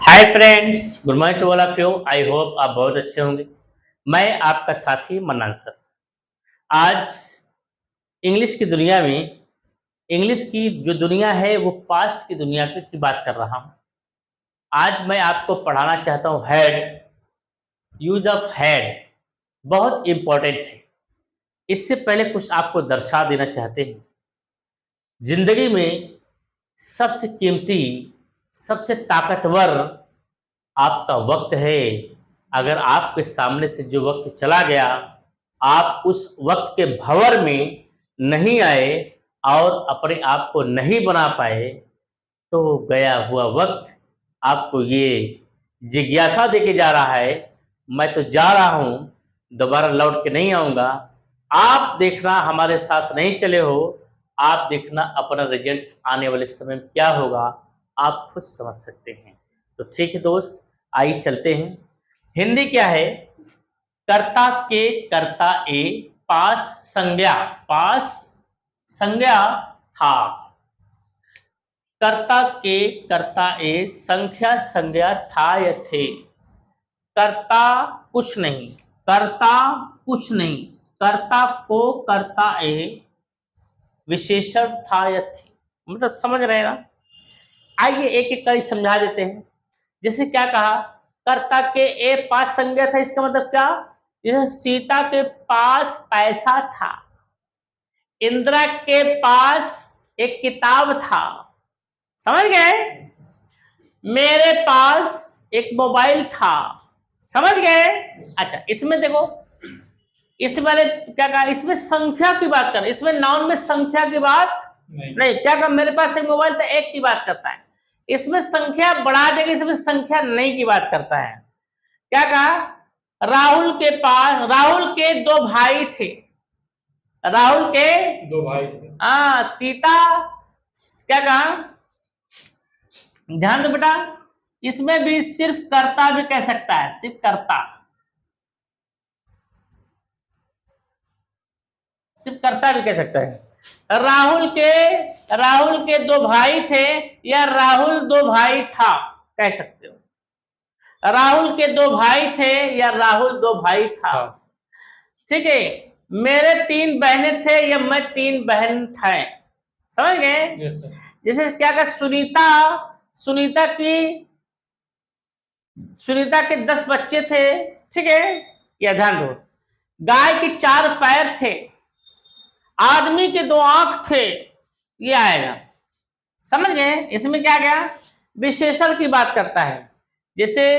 Hi friends, good morning to all of you. I hope आप बहुत अच्छे होंगे। मैं आपका साथी मन्नान सर। आज इंग्लिश की दुनिया में इंग्लिश की जो दुनिया है वो पास्ट की दुनिया की बात कर रहा हूँ। आज मैं आपको पढ़ाना चाहता हूँ हैड। यूज ऑफ हैड बहुत इम्पोर्टेंट है। इससे पहले कुछ आपको दर्शा देना चाहते हैं। जिंदगी में सबसे कीमती, सबसे ताकतवर आपका वक्त है। अगर आपके सामने से जो वक्त चला गया, आप उस वक्त के भंवर में नहीं आए और अपने आप को नहीं बना पाए, तो गया हुआ वक्त आपको ये जिज्ञासा देके जा रहा है, मैं तो जा रहा हूँ, दोबारा लौट के नहीं आऊँगा। आप देखना हमारे साथ नहीं चले हो, आप देखना अपना रिजल्ट आने वाले समय में क्या होगा, आप खुद समझ सकते हैं। तो ठीक है दोस्त, आइए चलते हैं। हिंदी क्या है? कर्ता के कर्ता ए पास संज्ञा था। कर्ता के कर्ता ए संख्या संज्ञा था या थे। कर्ता कुछ नहीं, कर्ता कुछ नहीं, कर्ता को कर्ता ए विशेषण था या थी। मतलब समझ रहे हैं ना? आइए एक एक कर समझा देते हैं। जैसे क्या कहा, कर्ता के ए पास संज्ञा था, इसका मतलब क्या? जैसे सीता के पास पैसा था, इंदिरा के पास एक किताब था, समझ गए? मेरे पास एक मोबाइल था, समझ गए? अच्छा, इसमें देखो, इस वाले क्या कहा, इसमें संख्या की बात कर, इसमें नाउन में संख्या की बात नहीं। क्या कहा, मेरे पास एक मोबाइल था, एक की बात करता है। इसमें संख्या बढ़ा देगा, इसमें संख्या नहीं की बात करता है। क्या कहा, राहुल के पास, राहुल के दो भाई थे, राहुल के दो भाई थे। हाँ, सीता, क्या कहा, ध्यान दो बेटा, इसमें भी सिर्फ कर्ता भी कह सकता है, सिर्फ कर्ता, सिर्फ कर्ता भी कह सकता है। राहुल के दो भाई थे, या राहुल दो भाई था, कह सकते हो। राहुल के दो भाई थे या राहुल दो भाई था। ठीक है, मेरे तीन बहनें थे या मैं तीन बहन थे, समझ गए? जैसे क्या कहा, सुनीता के 10 बच्चे थे, ठीक है, या ध्यान दो। गाय के 4 पैर थे, आदमी के 2 आंख थे, ये आएगा, समझ गए? इसमें क्या गया, विशेषण की बात करता है। जैसे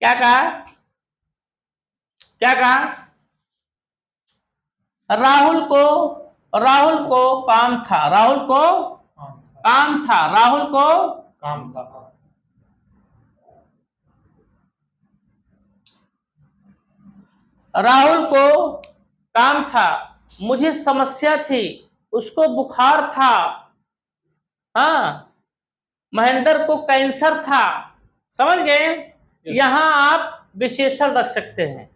क्या कहा, राहुल को काम था, राहुल को काम था, राहुल को काम था, राहुल को काम था, मुझे समस्या थी, उसको बुखार था, हाँ, महेंद्र को कैंसर था, समझ गए? यहां आप विशेषण रख सकते हैं।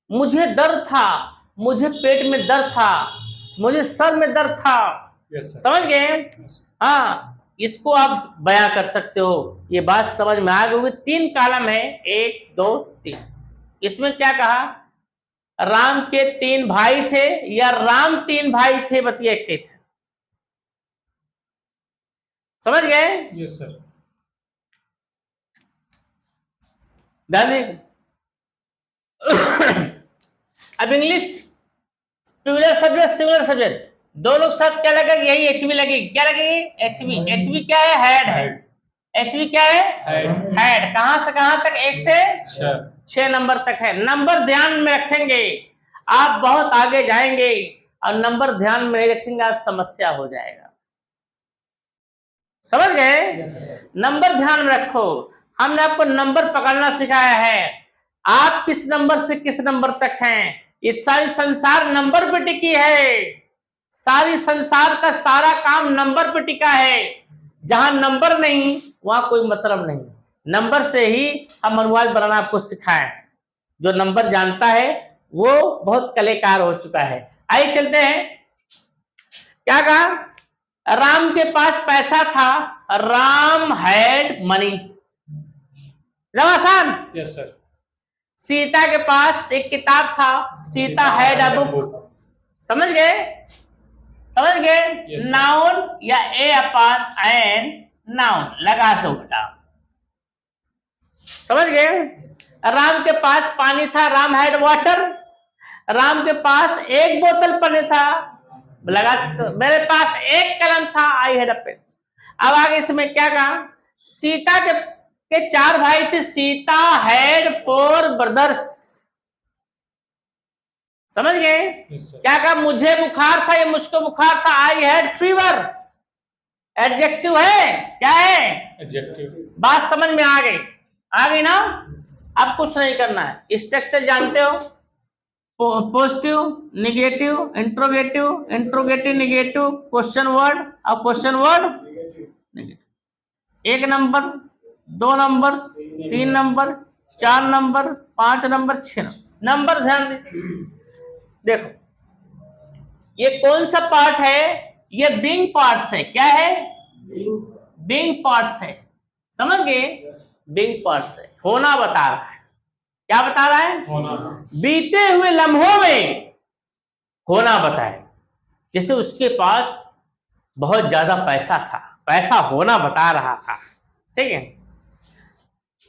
मुझे दर्द था, मुझे पेट में दर्द था, मुझे सर में दर्द था, समझ गए? हाँ, इसको आप बयां कर सकते हो। ये बात समझ में आ गई? 3 कॉलम है, 1 2 3। इसमें क्या कहा, राम के 3 भाई थे या राम 3 भाई थे, बतिया एक थे, समझ गए? Yes sir. दादी अब English plural subject singular subject दोनों के साथ क्या लगेगी, यही एचवी लगेगी। क्या लगेगी? एचवी। एचवी क्या है? हेड है। एचवी क्या है? हेड। कहां से कहां तक? 1 से 6 नंबर तक है। नंबर ध्यान में रखेंगे, आप बहुत आगे जाएंगे, और नंबर ध्यान में नहीं रखेंगे, आप समस्या हो जाएगा, समझ गए? नंबर ध्यान में रखो। हमने आपको नंबर पकड़ना सिखाया है, आप किस नंबर से किस नंबर तक हैं। ये सारी संसार नंबर पे टिकी है, सारी संसार का सारा काम नंबर पे टिका है। जहां नंबर नहीं वहां कोई मतलब नहीं। नंबर से ही हम मोबाइल बनाना आपको सिखाएं। जो नंबर जानता है वो बहुत कलाकार हो चुका है। आइए चलते हैं। क्या कहा, राम के पास पैसा था, राम हैड मनी, रमासान, Yes, sir. सीता के पास एक किताब था, सीता हैड अ बुक। समझ गए? समझ गए? Yes, sir. नाउन या ए अपॉन एन नाउन लगा दो बेटा। समझ गए? राम के पास पानी था, राम हैड वाटर। राम के पास एक बोतल पानी था, लगा सकते हो। मेरे पास एक कलम था, आई हैड अ पेन। अब आगे इसमें क्या कहा? सीता के 4 भाई थे, सीता हैड 4 ब्रदर्स। समझ गए? Yes, sir. क्या कहा? मुझे बुखार था, ये मुझको बुखार था, आई हैड फीवर। एडजेक्टिव है, क्या है? Adjective. बात समझ में आ गई? आ गई ना? अब कुछ नहीं करना है, स्ट्रक्चर जानते हो, positive, negative, interrogative, interrogative negative, question word और question word negative. 1 number, 2 number, 3 number, 4 number, 5 number, 6 number. ध्यान दीजिए, देखो ये कौन सा पार्ट है? ये बीइंग पार्ट्स है। क्या है? बीइंग पार्ट्स है। समझ गए? बीइंग पार्ट्स है, होना बता रहा है। क्या बता रहा है? होना. बीते हुए लम्हों में होना बताए। जैसे उसके पास बहुत ज्यादा पैसा था, पैसा होना बता रहा था। ठीक है?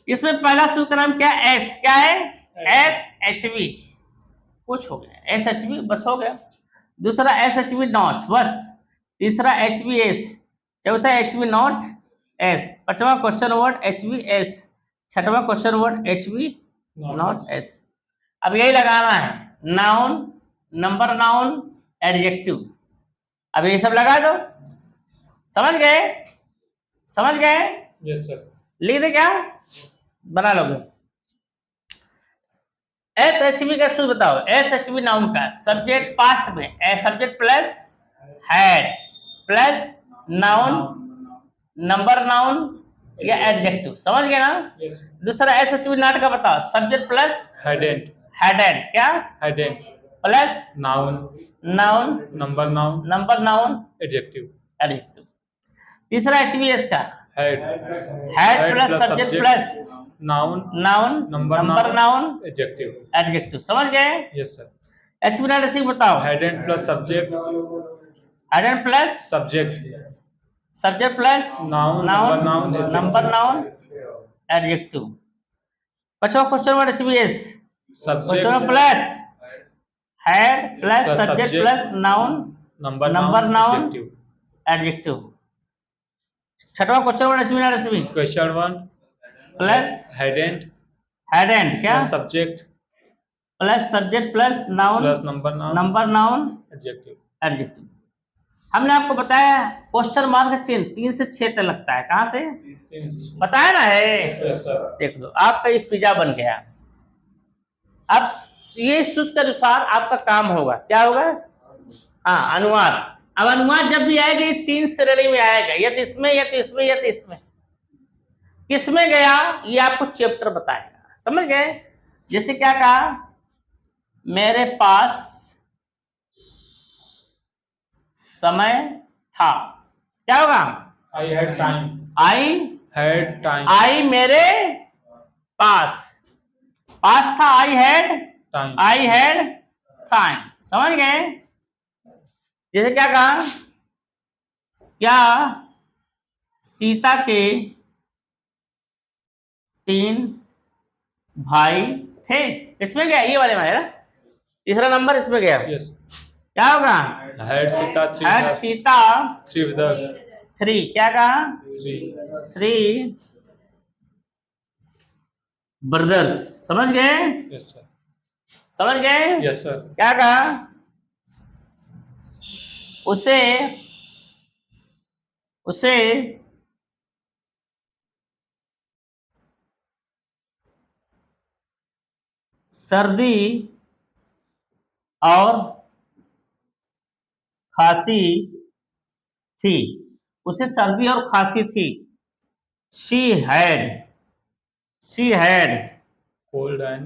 इसमें पहला सूत्र का नाम क्या है? एस। क्या है? S H we. कुछ हो गया, एस एच वी बस हो गया। दूसरा एस एच वी नॉट बस। तीसरा एच वी एस। चौथा एच वी नॉट एस। पांचवा question word H V S. छठवां question word H V not S. अब यही लगाना है, नाउन, नंबर नाउन, एडजेक्टिव। अब ये सब लगा दो। समझ गए? समझ गए? Yes, sir. लिख दे क्या? बना लोगे। एस एच बी का सूत्र बताओ। एस एच बी नाउन का सब्जेक्ट पास्ट में subject plus had plus noun, number noun या एडजेक्टिव। समझ गए ना? Yes, sir. दूसरा एस एच बी नॉट का बताओ। Subject plus Hadn't. हैडेड क्या Hadn't. Plus Noun. Noun, Number noun. Number noun, Adjective. Adjective. तीसरा एच बी एस का Had. Had plus subject plus Noun. Noun, Number number noun, Adjective. Adjective. समझ गए? Yes, sir. H B not ऐसे बताओ। Hadn't plus subject. हैडेड plus Subject. Subject plus Noun. Number noun. Number noun, adjective. पांचवा question word H B S. Subject. Question plus had plus Plus subject subject. Plus noun, Number number noun. Noun, Adjective. Adjective. छठवा question word H B not H B Question 1. Plus Hadn't. Hadn't क्या Plus subject. Plus subject plus noun, Plus number noun. Number noun, Adjective. Adjective. हमने आपको बताया question mark का चिन्ह 3 से 6 तक लगता है। कहां से बताया ना है? Yes, sir. देख लो, आपका ये फिजा बन गया। अब ये सूत्र के अनुसार आपका काम होगा। क्या होगा? हाँ, अनुवाद। अब अनुवाद जब भी आएगा ये 3 श्रेणी में आएगा, या तो इसमें या तो इसमें या तो इसमें। किसमें गया ये आपको चैप्टर बताएगा। समझ गए? जैसे क्या कहा? मेरे पास समय था। क्या होगा? I had time. I Had time. आई मेरे पास, पास था, I had, Time. I had time. समझ गए? जैसे क्या कहा? क्या सीता के 3 भाई थे? इसमें गया, ये वाले में है ना? तीसरा नंबर इसमें गया। Yes. क्या होगा? Had Sita three. Had brothers. Sita Three brothers. 3 क्या कहा? Three. 3 ब्रदर्स। समझ गए? Yes, sir. समझ गए? Yes, sir. क्या कहा? उसे उसे सर्दी और खांसी थी। उसे सर्दी और खांसी थी। She had Cold and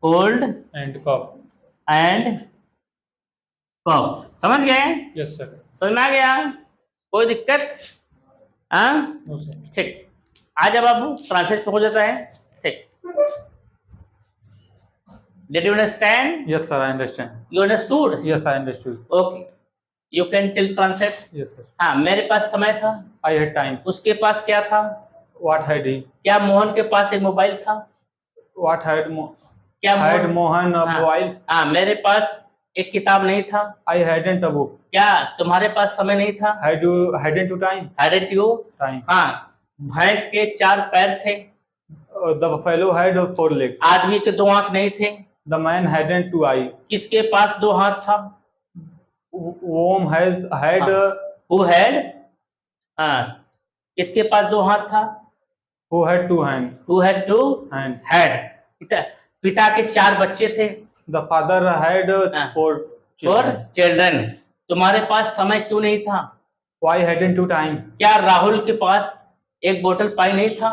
cold cough. And cough. समझ गए? Yes, sir. समझ में आ गया? कोई दिक्कत? हाँ No, sir. ठीक, आ जा बाबू, ट्रांसलेट हो जाता है। ठीक, did you understand? Yes, sir. I understand. You understood? Yes, I understood. Okay, you can tell translate. Yes, sir. हाँ, मेरे पास समय था, I had time. उसके पास क्या था? What had he? क्या मोहन के पास एक मोबाइल था? What had क्या had Mohan a हाँ, mobile? हाँ, मेरे पास एक किताब नहीं था। I hadn't a book. क्या तुम्हारे पास समय नहीं था? Hadn't you time? Hadn't you? Time. हाँ, भैंस के 4 पैर थे, The fellow had 4 legs. आदमी के 2 आंख नहीं थे, The man hadn't 2 eyes. किसके पास 2 हाथ था? Whom had Who had? हाँ, किसके पास 2 हाथ था? who had 2 hands. Who had 2 Hand. had? पिता के 4 बच्चे थे, The father had हाँ. 4 4 children. चिल्ड्रन। तुम्हारे पास समय क्यों नहीं था? Why hadn't you time? क्या राहुल के पास एक बोतल पानी नहीं था?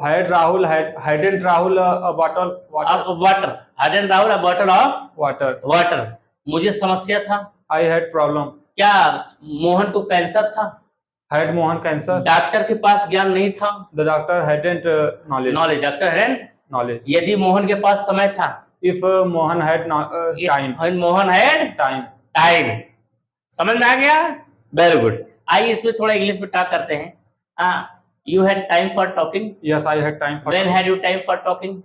Hadn't Rahul a bottle of water. hadn't Rahul a bottle of water? Water. मुझे समस्या था। I had problem. क्या मोहन को कैंसर था? Had Mohan cancer? डॉक्टर के पास ज्ञान नहीं था, The doctor hadn't knowledge. Knowledge. Doctor had. Knowledge. यदि मोहन के पास समय था, If Mohan had time. Mohan had Time. Time. समझ में आ गया? Very good. आइए इसमें थोड़ा इंग्लिश में टॉक करते हैं। You had time for talking. Yes, I had time for. When had you time for talking?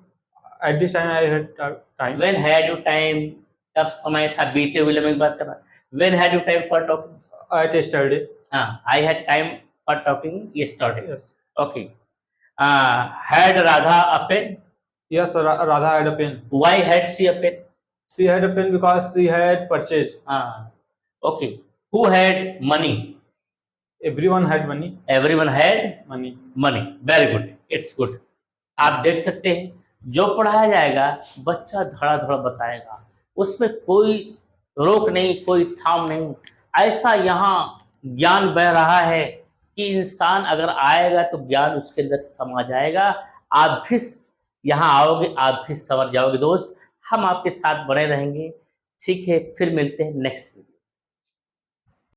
At this time I had time. When had you time? कब समय था? बीते हुए लम्हे की बात कर रहा। When had you time for talking? At yesterday. I had time for talking yesterday. Yes. Okay. Had Radha a pen? Yes, Radha had a pen. Why had she a pen? She had a pen because she had purchased. Okay. Who had money? Everyone had money. Everyone had Money. Money. Very good, it's good. आप देख सकते हैं, जो पढ़ाया जाएगा बच्चा धड़ाधड़ बताएगा, उसमें कोई रोक नहीं, कोई थाम नहीं। ऐसा यहाँ ज्ञान बह रहा है कि इंसान अगर आएगा तो ज्ञान उसके अंदर समा जाएगा। आप भी यहाँ आओगे, आप भी समझ जाओगे। दोस्त, हम आपके साथ बने रहेंगे। ठीक है, फिर मिलते हैं नेक्स्ट वीडियो।